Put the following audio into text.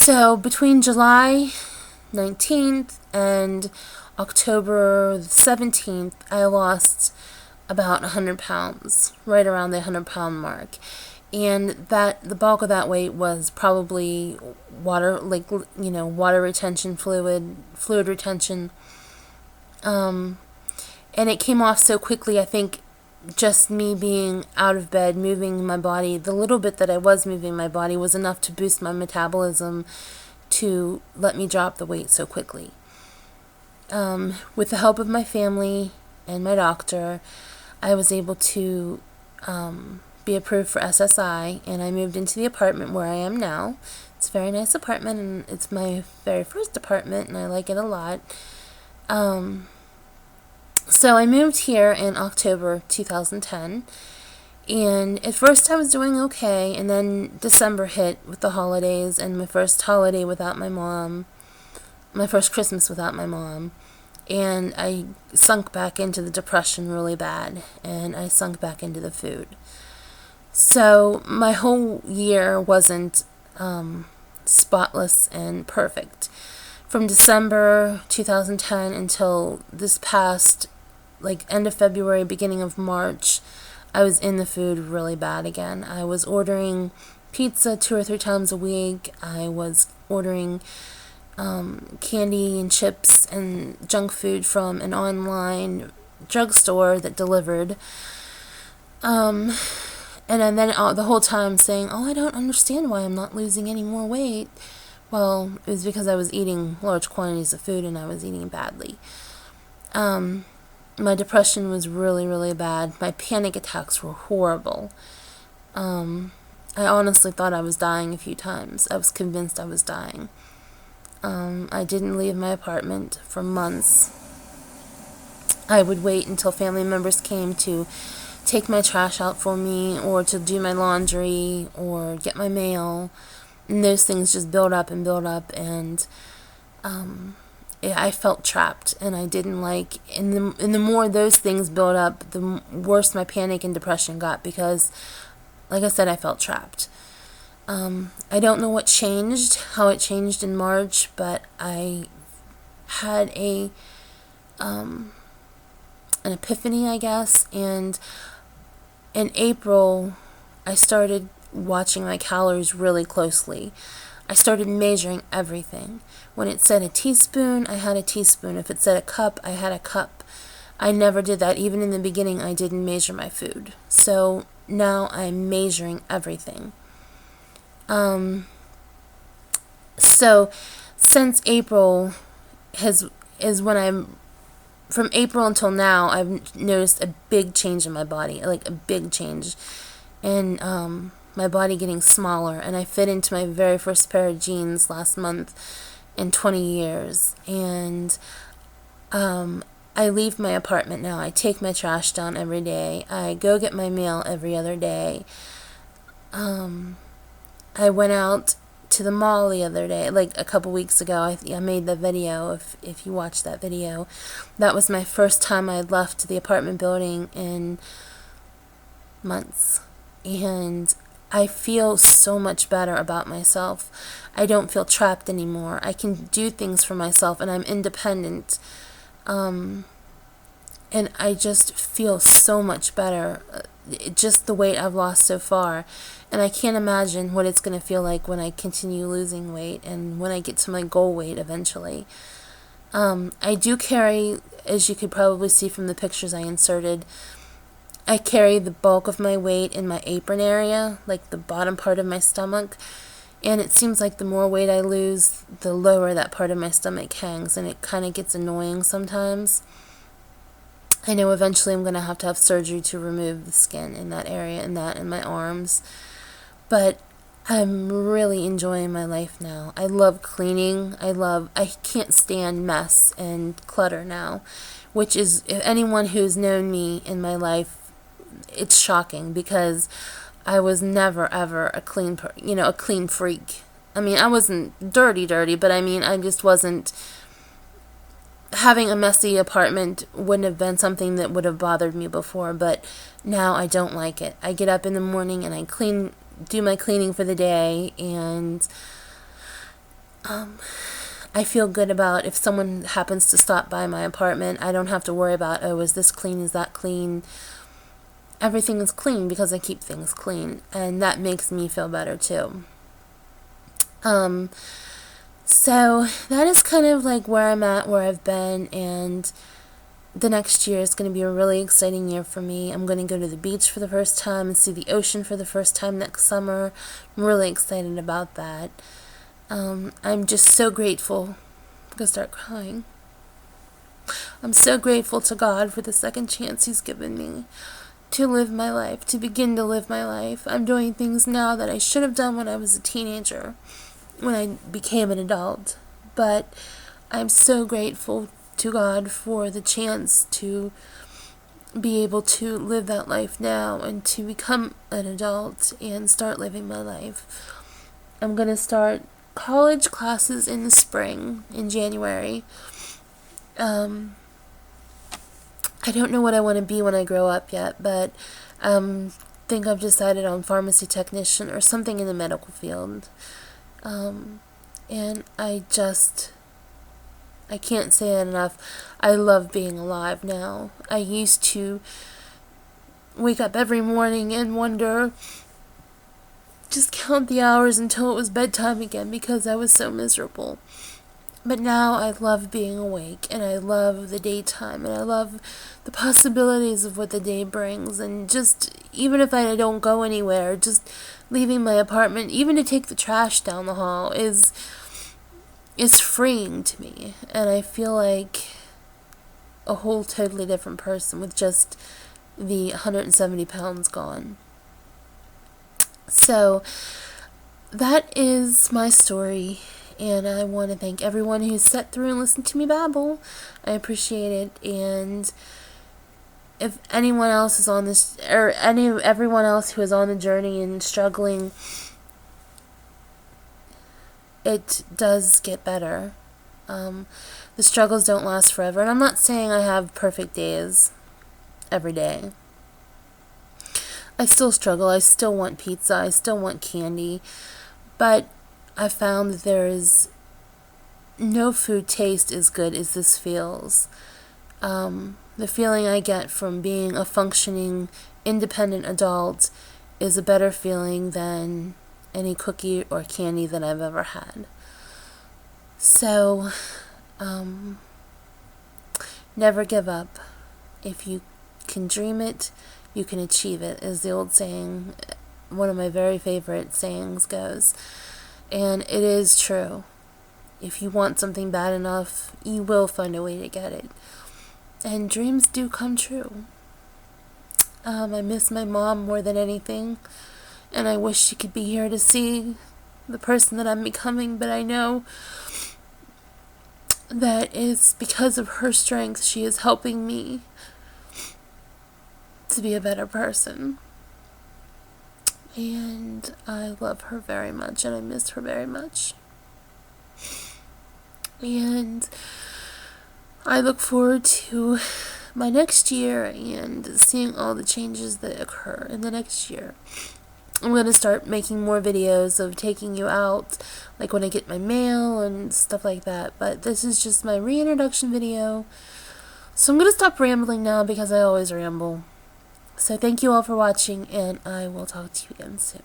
So between July 19th and October 17th, I lost about 100 pounds, right around the 100-pound mark. And that the bulk of that weight was probably water, water retention, fluid retention. And it came off so quickly. I think just me being out of bed, moving my body, the little bit that I was moving my body was enough to boost my metabolism to let me drop the weight so quickly. With the help of my family and my doctor, I was able to be approved for SSI, and I moved into the apartment where I am now. It's a very nice apartment, and it's my very first apartment, and I like it a lot. So I moved here in October 2010, and at first I was doing okay, and then December hit with the holidays, and my first holiday without my mom, my first Christmas without my mom, and I sunk back into the depression really bad, and I sunk back into the food. So my whole year wasn't spotless and perfect. From December 2010 until this past, end of February, beginning of March, I was in the food really bad again. I was ordering pizza 2 or 3 times a week. I was ordering candy and chips and junk food from an online drugstore that delivered. And then the whole time saying, I don't understand why I'm not losing any more weight. Well, it was because I was eating large quantities of food and I was eating badly. My depression was really, really bad. My panic attacks were horrible. I honestly thought I was dying a few times. I was convinced I was dying. I didn't leave my apartment for months. I would wait until family members came to take my trash out for me, or to do my laundry, or get my mail. And those things just build up, and I felt trapped, and I didn't like, and the more those things built up, the worse my panic and depression got, because, like I said, I felt trapped. I don't know what changed, how it changed in March, but I had an epiphany, I guess, and in April, I started watching my calories really closely. I started measuring everything. When it said a teaspoon, I had a teaspoon. If it said a cup, I had a cup. I never did that. Even in the beginning, I didn't measure my food. So now I'm measuring everything. So since April is when from April until now, I've noticed a big change in my body, like a big change. And my body getting smaller, and I fit into my very first pair of jeans last month in 20 years, and I leave my apartment now. I take my trash down every day. I go get my mail every other day. I went out to the mall the other day, a couple weeks ago. I made the video, if you watched that video. That was my first time I had left the apartment building in months, and I feel so much better about myself. I don't feel trapped anymore. I can do things for myself, and I'm independent. And I just feel so much better. Just the weight I've lost so far. And I can't imagine what it's going to feel like when I continue losing weight and when I get to my goal weight eventually. I do carry, as you could probably see from the pictures I inserted, I carry the bulk of my weight in my apron area, like the bottom part of my stomach, and it seems like the more weight I lose, the lower that part of my stomach hangs, and it kind of gets annoying sometimes. I know eventually I'm going to have surgery to remove the skin in that area, and that in my arms, but I'm really enjoying my life now. I love cleaning. I can't stand mess and clutter now, which is, if anyone who's known me in my life, it's shocking, because I was never ever a clean freak. I mean, I wasn't dirty, but I just wasn't. Having a messy apartment wouldn't have been something that would have bothered me before, but now I don't like it. I get up in the morning and I do my cleaning for the day, and I feel good about if someone happens to stop by my apartment. I don't have to worry about, oh, is this clean, is that clean? Everything is clean because I keep things clean, and that makes me feel better too. So that is kind of like where I'm at, where I've been, and the next year is going to be a really exciting year for me. I'm going to go to the beach for the first time and see the ocean for the first time next summer. I'm really excited about that. I'm just so grateful. I'm going to start crying. I'm so grateful to God for the second chance He's given me to live my life, to begin to live my life. I'm doing things now that I should have done when I was a teenager, when I became an adult. But I'm so grateful to God for the chance to be able to live that life now and to become an adult and start living my life. I'm going to start college classes in the spring, in January. I don't know what I want to be when I grow up yet, but think I've decided on pharmacy technician or something in the medical field. And I can't say it enough. I love being alive now. I used to wake up every morning and wonder, just count the hours until it was bedtime again because I was so miserable. But now I love being awake, and I love the daytime, and I love the possibilities of what the day brings, and just, even if I don't go anywhere, just leaving my apartment, even to take the trash down the hall, is freeing to me, and I feel like a whole totally different person with just the 170 pounds gone. So, that is my story. And I want to thank everyone who's sat through and listened to me babble. I appreciate it. And if anyone else is on this, or everyone else who is on the journey and struggling, it does get better. The struggles don't last forever. And I'm not saying I have perfect days every day. I still struggle. I still want pizza. I still want candy. But I found that there is no food taste as good as this feels. The feeling I get from being a functioning, independent adult is a better feeling than any cookie or candy that I've ever had. So, never give up. If you can dream it, you can achieve it, as the old saying, one of my very favorite sayings goes. And it is true. If you want something bad enough, you will find a way to get it. And dreams do come true. I miss my mom more than anything. And I wish she could be here to see the person that I'm becoming. But I know that it's because of her strength she is helping me to be a better person. And I love her very much, and I miss her very much. And I look forward to my next year and seeing all the changes that occur in the next year. I'm going to start making more videos of taking you out, like when I get my mail and stuff like that. But this is just my reintroduction video. So I'm going to stop rambling now because I always ramble. So thank you all for watching, and I will talk to you again soon.